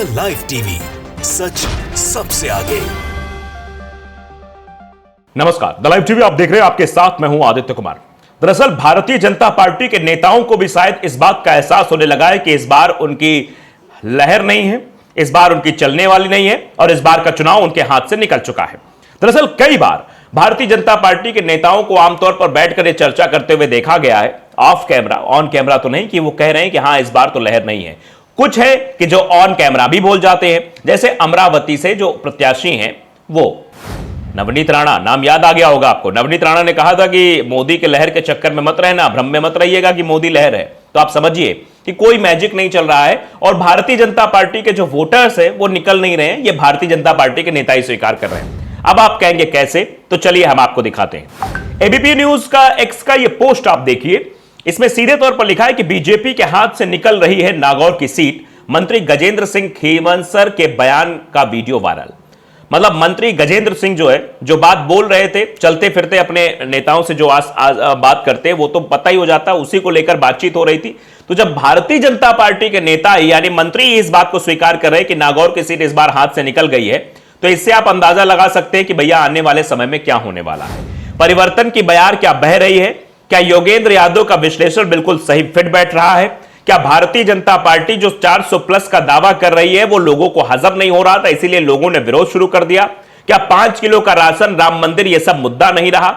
The live TV, सच सबसे आगे। नमस्कार, द लाइव टीवी आप देख रहे हैं, आपके साथ मैं हूं आदित्य कुमार। दरअसल भारतीय जनता पार्टी के नेताओं को भी शायद इस बात का एहसास होने लगा है कि इस बार उनकी लहर नहीं है, इस बार उनकी चलने वाली नहीं है और इस बार का चुनाव उनके हाथ से निकल चुका है। दरअसल कई बार भारतीय जनता पार्टी के नेताओं को आमतौर पर बैठकर यह चर्चा करते हुए देखा गया है, ऑफ कैमरा, ऑन कैमरा तो नहीं, कि वो कह रहे हैं कि हां इस बार तो लहर नहीं है। कुछ है कि जो ऑन कैमरा भी बोल जाते हैं, जैसे अमरावती से जो प्रत्याशी हैं वो नवनीत राणा, नाम याद आ गया होगा आपको। नवनीत राणा ने कहा था कि मोदी के लहर के चक्कर में मत रहना, भ्रम में मत रहिएगा कि मोदी लहर है। तो आप समझिए कि कोई मैजिक नहीं चल रहा है और भारतीय जनता पार्टी के जो वोटर्स हैं वो निकल नहीं रहे हैं, ये भारतीय जनता पार्टी के नेता ही स्वीकार कर रहे हैं। अब आप कहेंगे कैसे, तो चलिए हम आपको दिखाते हैं। एबीपी न्यूज का एक्स का ये पोस्ट आप देखिए, इसमें सीधे तौर पर लिखा है कि बीजेपी के हाथ से निकल रही है नागौर की सीट, मंत्री गजेंद्र सिंह खींवसर के बयान का वीडियो वायरल। मतलब मंत्री गजेंद्र सिंह जो है, जो बात बोल रहे थे, चलते फिरते अपने नेताओं से जो बात करते, वो तो पता ही हो जाता, उसी को लेकर बातचीत हो रही थी। तो जब भारतीय जनता पार्टी के नेता यानी मंत्री इस बात को स्वीकार कर रहे हैं कि नागौर की सीट इस बार हाथ से निकल गई है, तो इससे आप अंदाजा लगा सकते हैं कि भैया आने वाले समय में क्या होने वाला है। परिवर्तन की बयार क्या बह रही है? क्या योगेंद्र यादव का विश्लेषण बिल्कुल सही फिट बैठ रहा है? क्या भारतीय जनता पार्टी जो 400 प्लस का दावा कर रही है वो लोगों को हजम नहीं हो रहा था, इसीलिए लोगों ने विरोध शुरू कर दिया? क्या 5 किलो का राशन, राम मंदिर, ये सब मुद्दा नहीं रहा?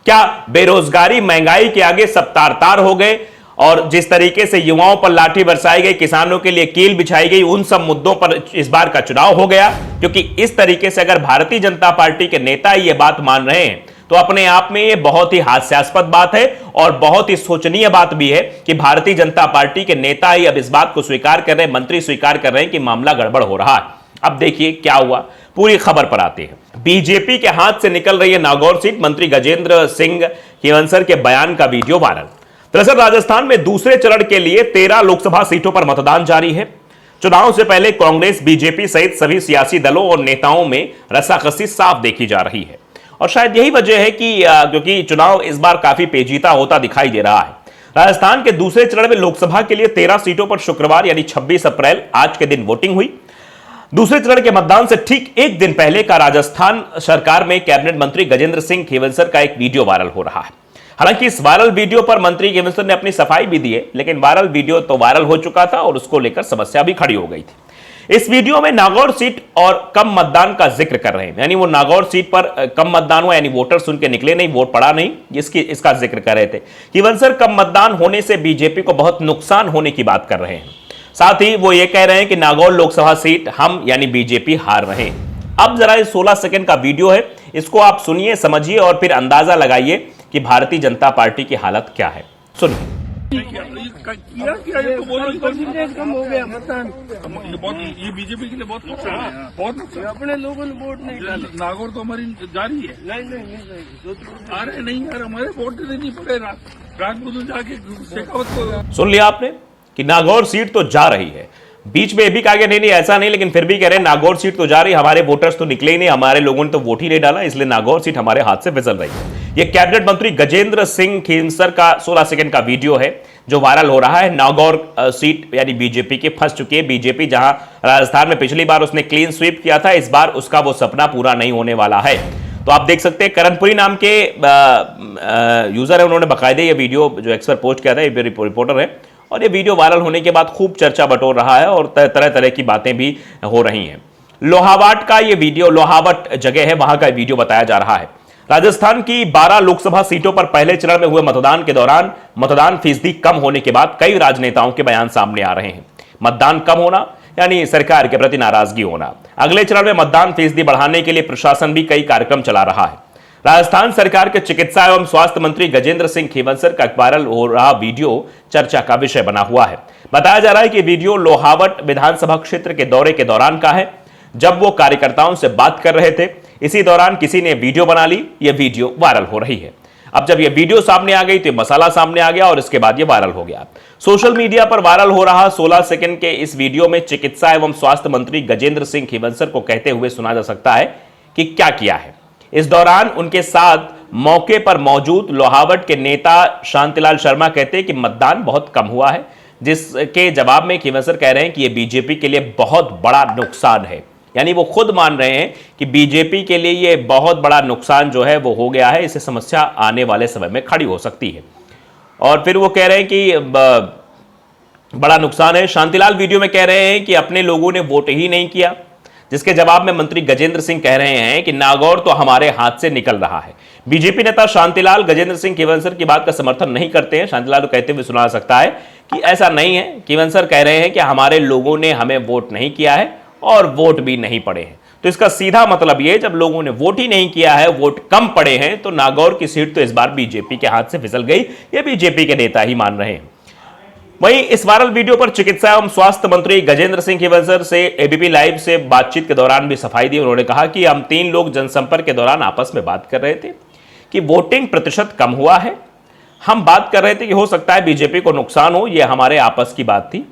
क्या बेरोजगारी, महंगाई के आगे सब तार-तार हो गए और जिस तरीके से युवाओं पर लाठी बरसाई गई, किसानों के लिए कील बिछाई गई, उन सब मुद्दों पर इस बार का चुनाव हो गया? क्योंकि इस तरीके से अगर भारतीय जनता पार्टी के नेता ये बात मान रहे हैं तो अपने आप में ये बहुत ही हास्यास्पद बात है और बहुत ही शोचनीय बात भी है कि भारतीय जनता पार्टी के नेता ही अब इस बात को स्वीकार कर रहे हैं, मंत्री स्वीकार कर रहे हैं कि मामला गड़बड़ हो रहा है। अब देखिए क्या हुआ, पूरी खबर पर आते हैं। बीजेपी के हाथ से निकल रही है नागौर सीट, मंत्री गजेंद्र सिंह खींवसर के बयान का वीडियो वायरल। दरअसल राजस्थान में दूसरे चरण के लिए 13 लोकसभा सीटों पर मतदान जारी है। चुनाव से पहले कांग्रेस, बीजेपी सहित सभी सियासी दलों और नेताओं में रस्साकसी साफ देखी जा रही है और शायद यही वजह है कि क्योंकि चुनाव इस बार काफी पेचीदा होता दिखाई दे रहा है। राजस्थान के दूसरे चरण में लोकसभा के लिए 13 सीटों पर शुक्रवार यानी 26 अप्रैल आज के दिन वोटिंग हुई। दूसरे चरण के मतदान से ठीक एक दिन पहले का राजस्थान सरकार में कैबिनेट मंत्री गजेंद्र सिंह खींवसर का एक वीडियो वायरल हो रहा है। हालांकि इस वायरल वीडियो पर मंत्री खींवसर ने अपनी सफाई भी दी है, लेकिन वायरल वीडियो तो वायरल हो चुका था और उसको लेकर समस्या भी खड़ी हो गई थी। इस वीडियो में नागौर सीट और कम मतदान का जिक्र कर रहे हैं, यानी वो नागौर सीट पर कम मतदान हुआ, यानी वोटर्स उनके निकले नहीं, वोट पड़ा नहीं, इसका जिक्र कर रहे थे। खींवसर कम मतदान होने से बीजेपी को बहुत नुकसान होने की बात कर रहे हैं। साथ ही वो ये कह रहे हैं कि नागौर लोकसभा सीट हम यानी बीजेपी हार रहे हैं। अब जरा 16 सेकंड का वीडियो है, इसको आप सुनिए, समझिए और फिर अंदाजा लगाइए कि भारतीय जनता पार्टी की हालत क्या है। सुनिए। कम हो गया मतदान, ये बीजेपी के लिए बहुत नुकसान है, बहुत नुकसान। अपने लोगों ने वोट नहीं डाले। नागौर तो हमारी जारी है, नहीं आ रहे नहीं यार, हमारे वोट नहीं पड़े। रात को तो जाके शेखावत को सुन लिया आपने कि नागौर सीट तो जा रही है, बीच में भी कहा गया नहीं ऐसा नहीं, लेकिन फिर भी कह रहे हैं नागौर सीट तो जा रही है, हमारे वोटर्स तो निकले ही नहीं, हमारे लोगों ने तो वोट ही नहीं डाला, इसलिए नागौर सीट हमारे हाथ से फिसल रही है। यह कैबिनेट मंत्री गजेंद्र सिंह खींवसर का 16 सेकंड का वीडियो है जो वायरल हो रहा है। नागौर सीट यानी बीजेपी की फंस चुकी है। बीजेपी जहां राजस्थान में पिछली बार उसने क्लीन स्वीप किया था, इस बार उसका वो सपना पूरा नहीं होने वाला है। तो आप देख सकते हैं करणपुरी नाम के यूजर है, उन्होंने बाकायदे ये वीडियो जो एक्स पर पोस्ट किया था, ये रिपोर्टर है, और ये वीडियो वायरल होने के बाद खूब चर्चा बटोर रहा है और तरह तरह की बातें भी हो रही हैं। लोहावट का ये वीडियो, लोहावट जगह है, वहां का वीडियो बताया जा रहा है। राजस्थान की 12 लोकसभा सीटों पर पहले चरण में हुए मतदान के दौरान मतदान फीसदी कम होने के बाद कई राजनेताओं के बयान सामने आ रहे हैं। मतदान कम होना यानी सरकार के प्रति नाराजगी होना। अगले चरण में मतदान फीसदी बढ़ाने के लिए प्रशासन भी कई कार्यक्रम चला रहा है। राजस्थान सरकार के चिकित्सा एवं स्वास्थ्य मंत्री गजेंद्र सिंह खींवसर का वायरल हो रहा वीडियो चर्चा का विषय बना हुआ है। बताया जा रहा है कि वीडियो लोहावट विधानसभा क्षेत्र के दौरे के दौरान का है, जब वो कार्यकर्ताओं से बात कर रहे थे। इसी दौरान किसी ने वीडियो बना ली, यह वीडियो वायरल हो रही है। अब जब यह वीडियो सामने आ गई तो मसाला सामने आ गया और इसके बाद यह वायरल हो गया। सोशल मीडिया पर वायरल हो रहा 16 सेकंड के इस वीडियो में चिकित्सा एवं स्वास्थ्य मंत्री गजेंद्र सिंह खींवसर को कहते हुए सुना जा सकता है कि क्या किया है। इस दौरान उनके साथ मौके पर मौजूद लोहावट के नेता शांतिलाल शर्मा कहते हैं कि मतदान बहुत कम हुआ है, जिसके जवाब में खींवसर कह रहे हैं कि यह बीजेपी के लिए बहुत बड़ा नुकसान है। यानी वो खुद मान रहे हैं कि बीजेपी के लिए ये बहुत बड़ा नुकसान जो है वो हो गया है, इससे समस्या आने वाले समय में खड़ी हो सकती है। और फिर वो कह रहे हैं कि बड़ा नुकसान है। शांतिलाल वीडियो में कह रहे हैं कि अपने लोगों ने वोट ही नहीं किया, जिसके जवाब में मंत्री गजेंद्र सिंह कह रहे हैं कि नागौर तो हमारे हाथ से निकल रहा है। बीजेपी नेता शांतिलाल गजेंद्र सिंह खींवसर की बात का समर्थन नहीं करते हैं। शांतिलाल को कहते हुए सुना सकता है कि ऐसा नहीं है। खींवसर कह रहे हैं कि हमारे लोगों ने हमें वोट नहीं किया है और वोट भी नहीं पड़े हैं। तो इसका सीधा मतलब यह, जब लोगों ने वोट ही नहीं किया है, वोट कम पड़े हैं, तो नागौर की सीट तो इस बार बीजेपी के हाथ से फिसल गई। ये बीजेपी के नेता ही मान रहे हैं। वहीं इस वायरल वीडियो पर चिकित्सा एवं स्वास्थ्य मंत्री गजेंद्र सिंह खींवसर से एबीपी लाइव से बातचीत के दौरान भी सफाई दी। उन्होंने कहा कि हम 3 लोग जनसंपर्क के दौरान आपस में बात कर रहे थे कि वोटिंग प्रतिशत कम हुआ है। हम बात कर रहे थे कि हो सकता है बीजेपी को नुकसान हो, यह हमारे आपस की बात थी।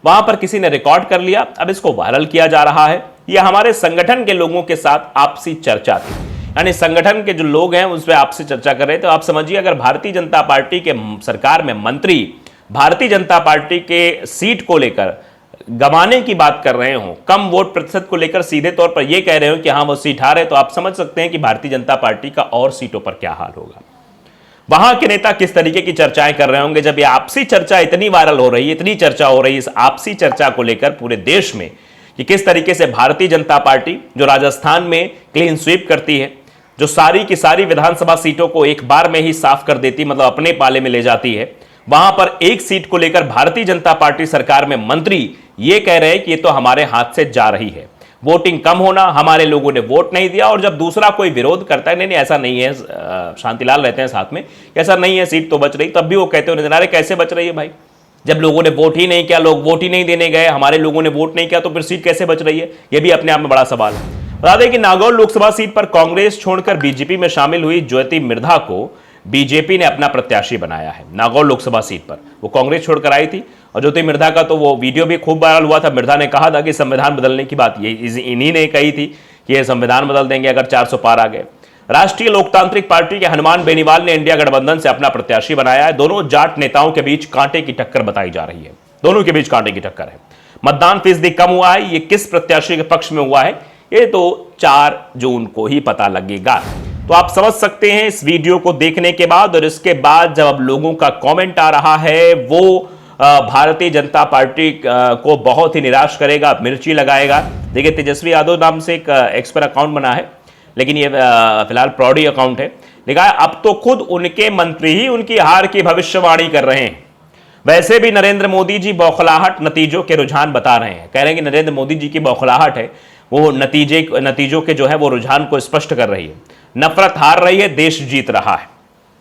वहां पर किसी ने रिकॉर्ड कर लिया, अब इसको वायरल किया जा रहा है। यह हमारे संगठन के लोगों के साथ आपसी चर्चा थी। यानी संगठन के जो लोग हैं उस पर आपसी चर्चा कर रहे थे। तो आप समझिए, अगर भारतीय जनता पार्टी के सरकार में मंत्री भारतीय जनता पार्टी के सीट को लेकर गंवाने की बात कर रहे हो, कम वोट प्रतिशत को लेकर सीधे तौर पर यह कह रहे हो कि हाँ वो सीट हारे, तो आप समझ सकते हैं कि भारतीय जनता पार्टी का और सीटों पर क्या हाल होगा। वहां के नेता किस तरीके की चर्चाएं कर रहे होंगे। जब ये आपसी चर्चा इतनी वायरल हो रही है, इतनी चर्चा हो रही है इस आपसी चर्चा को लेकर पूरे देश में कि किस तरीके से भारतीय जनता पार्टी जो राजस्थान में क्लीन स्वीप करती है, जो सारी की सारी विधानसभा सीटों को एक बार में ही साफ कर देती, मतलब अपने पाले में ले जाती है, वहां पर एक सीट को लेकर भारतीय जनता पार्टी सरकार में मंत्री ये कह रहे हैं कि ये तो हमारे हाथ से जा रही है। वोटिंग कम होना, हमारे लोगों ने वोट नहीं दिया। और जब दूसरा कोई विरोध करता है, नहीं ऐसा नहीं है, शांतिलाल रहते हैं साथ में, ऐसा नहीं है, सीट तो बच रही, तब भी वो कहते हुए नजर आ रहे कैसे बच रही है भाई, जब लोगों ने वोट ही नहीं किया, लोग वोट ही नहीं देने गए, हमारे लोगों ने वोट नहीं किया, तो फिर सीट कैसे बच रही है। यह भी अपने आप में बड़ा सवाल है। बता दें कि नागौर लोकसभा सीट पर कांग्रेस छोड़कर बीजेपी में शामिल हुई ज्योति मिर्धा को बीजेपी ने अपना प्रत्याशी बनाया है। नागौर लोकसभा सीट पर वो कांग्रेस छोड़कर आई थी और ज्योति मिर्धा का तो वो वीडियो भी खूब वायरल हुआ था। मिर्धा ने कहा था कि संविधान बदलने की बात ये इन्हीं ने कही थी कि ये संविधान बदल देंगे अगर 400 पार आ गए। राष्ट्रीय लोकतांत्रिक पार्टी के हनुमान बेनीवाल ने इंडिया गठबंधन से अपना प्रत्याशी बनाया है। दोनों जाट नेताओं के बीच कांटे की टक्कर बताई जा रही है। दोनों के बीच कांटे की टक्कर है। मतदान फीसदी कम हुआ है। ये किस प्रत्याशी के पक्ष में हुआ है, ये तो 4 जून को ही पता लगेगा। तो आप समझ सकते हैं इस वीडियो को देखने के बाद, और इसके बाद जब अब लोगों का कमेंट आ रहा है वो भारतीय जनता पार्टी को बहुत ही निराश करेगा, मिर्ची लगाएगा। देखिए, तेजस्वी यादव नाम से एक एक्स पर अकाउंट बना है, लेकिन ये फिलहाल प्रौढ़ी अकाउंट है। लिखा है अब तो खुद उनके मंत्री ही उनकी हार की भविष्यवाणी कर रहे हैं। वैसे भी नरेंद्र मोदी जी बौखलाहट नतीजों के रुझान बता रहे हैं। कह रहे हैं कि नरेंद्र मोदी जी की बौखलाहट है, वो नतीजों के जो है वो रुझान को स्पष्ट कर रही है। नफरत हार रही है, देश जीत रहा है।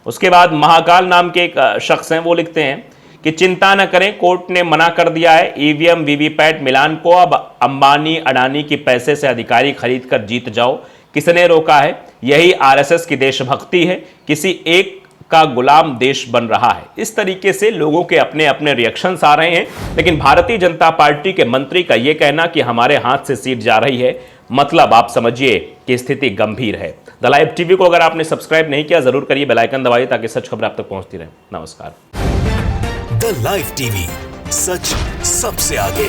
उसके बाद महाकाल नाम के एक शख्स हैं, वो लिखते हैं कि चिंता न करें, कोर्ट ने मना कर दिया है ईवीएम वीवीपैट मिलान को। अब अंबानी अडानी के पैसे से अधिकारी खरीद कर जीत जाओ। किसने रोका है? यही आरएसएस की देशभक्ति है। किसी एक का गुलाम देश बन रहा है। इस तरीके से लोगों के अपने अपने रिएक्शंस आ रहे हैं। लेकिन भारतीय जनता पार्टी के मंत्री का यह कहना कि हमारे हाथ से सीट जा रही है, मतलब आप समझिए कि स्थिति गंभीर है। द लाइव टीवी को अगर आपने सब्सक्राइब नहीं किया, जरूर करिए, बेल आइकन दबाइए ताकि सच खबर आप तक पहुंचती रहे। नमस्कार। द लाइव टीवी, सच सबसे आगे।